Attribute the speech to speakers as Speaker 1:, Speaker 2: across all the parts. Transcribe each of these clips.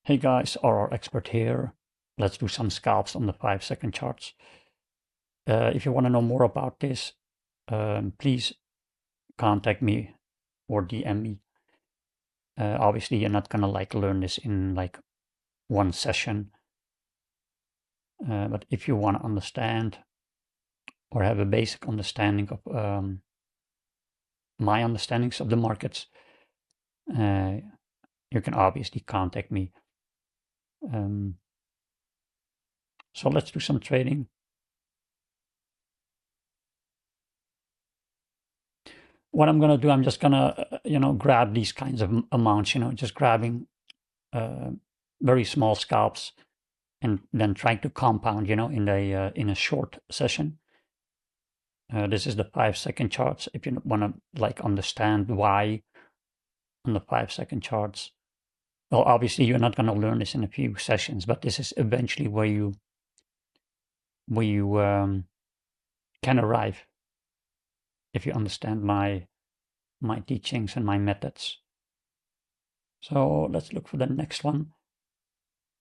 Speaker 1: Hey guys, RR Expert here. Let's do some scalps on the 5-second charts. If you want to know more about this, please contact me or DM me. Obviously, you're not gonna learn this in one session, but if you want to understand or have a basic understanding of my understandings of the markets, you can obviously contact me. So let's do some trading. What I'm gonna do, I'm just gonna grab these kinds of amounts, just grabbing very small scalps and then trying to compound, in a short session. This is the 5-second charts. If you want to understand why on the 5-second charts, well, obviously you're not going to learn this in a few sessions, but this is eventually where you can arrive if you understand my teachings and my methods. So let's look for the next one.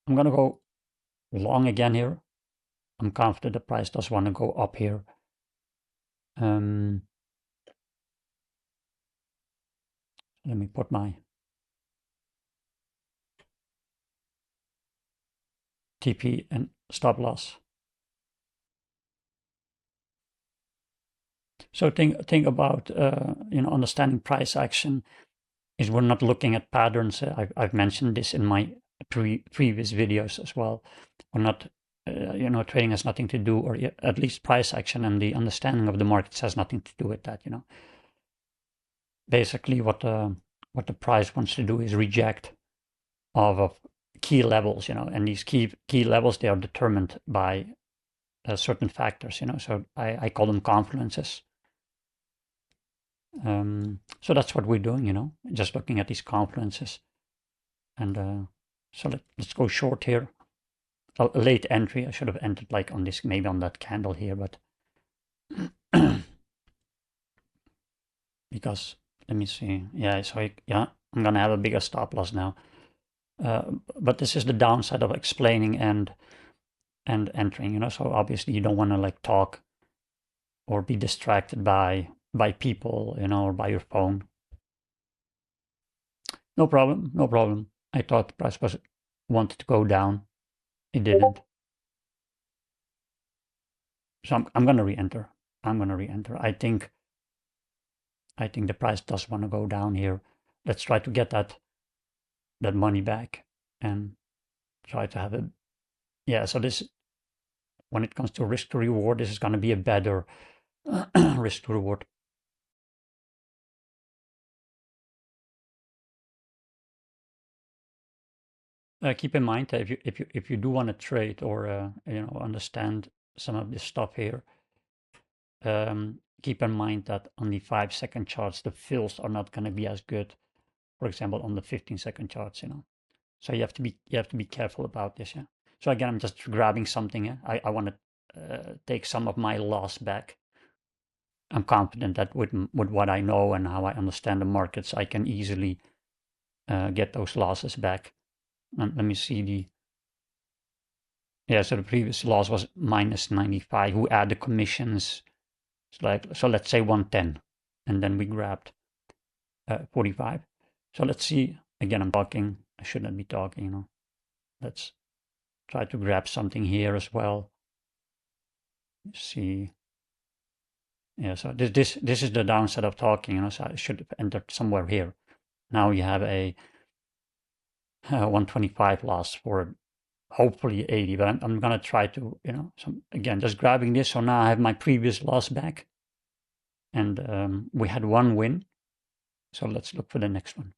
Speaker 1: I'm going to go long again here. I'm confident the price does want to go up here. Let me put my TP and stop loss. So think about understanding price action is we're not looking at patterns. I've mentioned this in my previous videos as well. We're not trading has nothing to do, or at least price action and the understanding of the markets has nothing to do with that. Basically what the price wants to do is reject of key levels, and these key levels, they are determined by certain factors, so I call them confluences. So that's what we're doing, just looking at these confluences. And so let's go short here. A late entry, I should have entered on this, maybe on that candle here, but because, let me see. Yeah, so I'm gonna have a bigger stop loss now. But this is the downside of explaining and entering, so obviously you don't want to talk or be distracted by people, or by your phone. No problem, no problem. I thought the price wanted to go down. It didn't. So I'm gonna re-enter. I think the price does want to go down here. Let's try to get that money back and try to have a, yeah, so this, when it comes to risk to reward, this is going to be a better risk to reward. Keep in mind that if you do want to trade or understand some of this stuff here, keep in mind that on the 5-second charts, the fills are not going to be as good. For example, on the 15-second charts, So you have to be careful about this, yeah. So again, I'm just grabbing something. Yeah? I want to take some of my loss back. I'm confident that with what I know and how I understand the markets, I can easily get those losses back. And let me see so the previous loss was minus 95. Who add the commissions? So let's say 110, and then we grabbed 45. So let's see. Again, I'm talking. I shouldn't be talking. Let's try to grab something here as well. Let's see. Yeah, so this is the downside of talking, so I should have entered somewhere here. Now you have a 125 loss for hopefully 80, but I'm gonna try to, again, just grabbing this. So now I have my previous loss back, and we had one win. So let's look for the next one.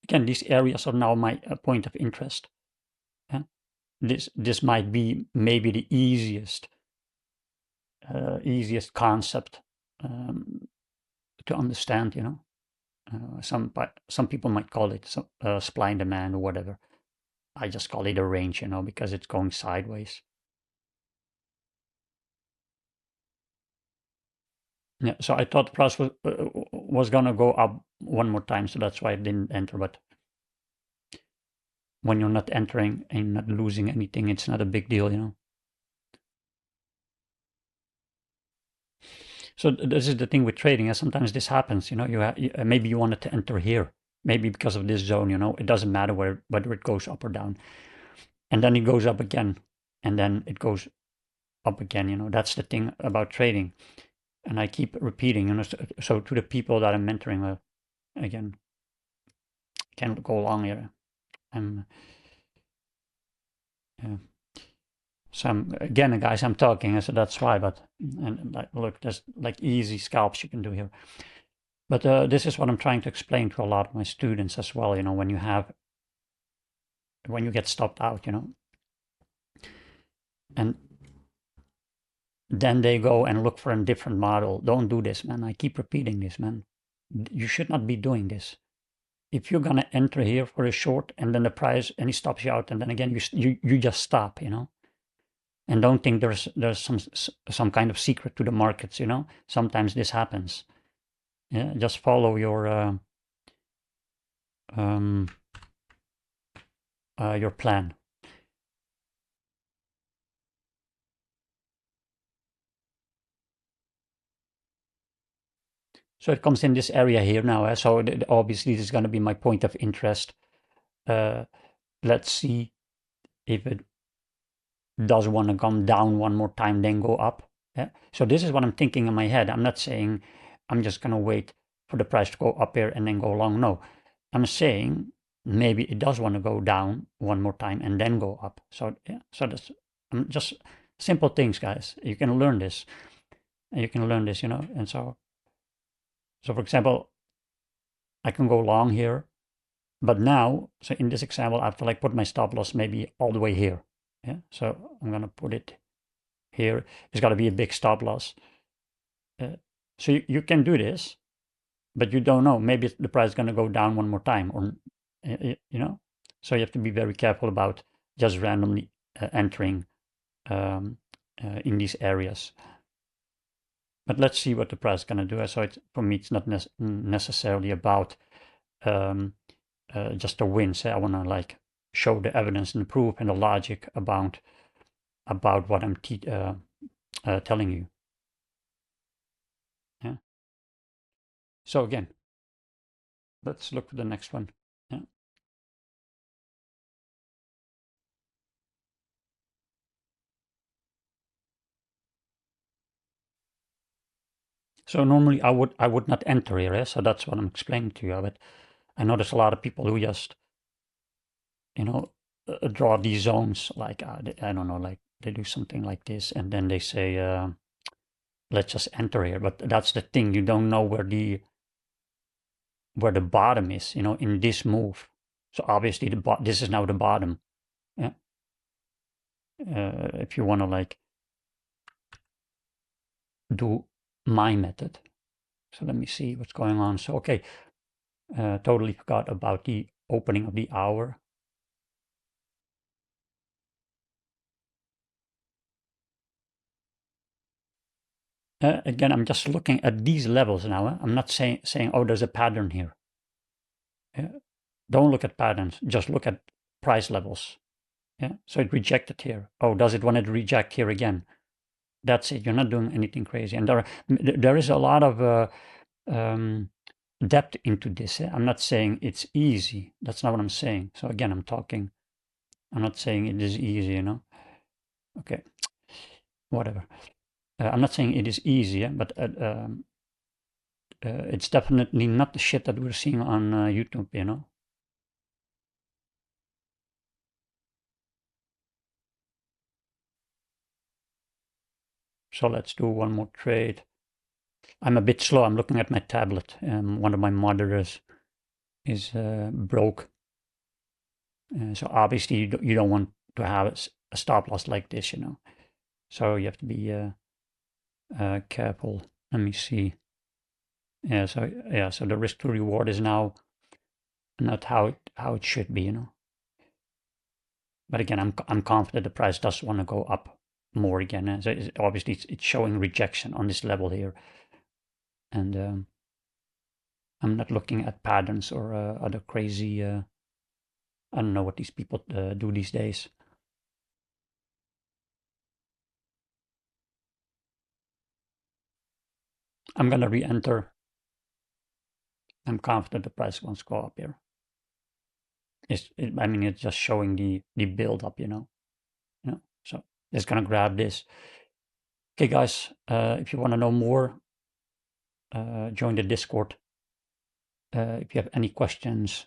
Speaker 1: Again, these areas are now my point of interest. Yeah? This might be maybe the easiest concept to understand. Some people might call it supply and demand or whatever. I just call it a range, because it's going sideways. Yeah, so I thought the price was gonna go up one more time, so that's why I didn't enter. But when you're not entering and not losing anything, it's not a big deal, you know. So this is the thing with trading. Sometimes this happens, you know. Maybe you wanted to enter here, maybe because of this zone, you know. It doesn't matter whether it goes up or down, and then it goes up again, and then it goes up again. You know, that's the thing about trading, and I keep repeating, you know. So to the people that I'm mentoring, again, can't go along here. I'm, yeah. So again, guys, I'm talking, so that's why. But and like, look, there's like easy scalps you can do here. But this is what I'm trying to explain to a lot of my students as well. You know, when you get stopped out, you know, and then they go and look for a different model. Don't do this, man. I keep repeating this, man. You should not be doing this. If you're gonna enter here for a short and then the price and he stops you out, and then again you just stop, you know. And don't think there's some kind of secret to the markets, you know. Sometimes this happens. Yeah, just follow your plan. So it comes in this area here now. So obviously this is going to be my point of interest. Let's see if it does want to come down one more time, then go up. Yeah. So this is what I'm thinking in my head. I'm not saying I'm just going to wait for the price to go up here and then go long. No, I'm saying maybe it does want to go down one more time and then go up. So yeah, so that's just simple things, guys. You can learn this. You can learn this, you know. And so for example, I can go long here, but now, so in this example, I have to like put my stop loss maybe all the way here. Yeah, so I'm gonna put it here. It's got to be a big stop loss. So you can do this, but you don't know. Maybe the price is gonna go down one more time, or you know. So you have to be very careful about just randomly entering in these areas. But let's see what the price is gonna do. So for me, it's not necessarily about just a win. Say I want to like show the evidence and the proof and the logic about what I'm telling you. Yeah. So again, let's look for the next one. Yeah. So normally I would not enter here. So that's what I'm explaining to you. But I know there's a lot of people who just draw these zones like I don't know, like they do something like this and then they say let's just enter here. But that's the thing, you don't know where the bottom is, in this move. So obviously this is now the bottom. Yeah. If you want to like do my method. So let me see what's going on. So okay, totally forgot about the opening of the hour. Again, I'm just looking at these levels now. I'm not saying, oh, there's a pattern here. Don't look at patterns, just look at price levels. Yeah. So it rejected here. Oh, does it want to reject here again? That's it. You're not doing anything crazy. And there is a lot of depth into this. I'm not saying it's easy. That's not what I'm saying. So again, I'm not saying it is easy, Okay, whatever. I'm not saying it is easy, but it's definitely not the shit that we're seeing on YouTube. So let's do one more trade. I'm a bit slow. I'm looking at my tablet. One of my monitors is broke. So obviously you don't want to have a stop loss like this, So you have to be careful. Let me see. Yeah, so the risk to reward is now not how it should be, But again, I'm confident the price does want to go up more again. So obviously it's showing rejection on this level here, and I'm not looking at patterns or other crazy I don't know what these people do these days. I'm gonna re-enter. I'm confident the price won't go up here. I mean, it's just showing the build up, you know. So just gonna grab this. Okay, guys, if you want to know more, join the Discord. If you have any questions,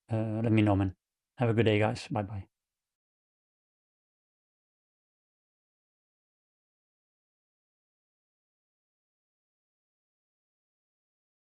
Speaker 1: let me know, man. Have a good day, guys. Bye bye.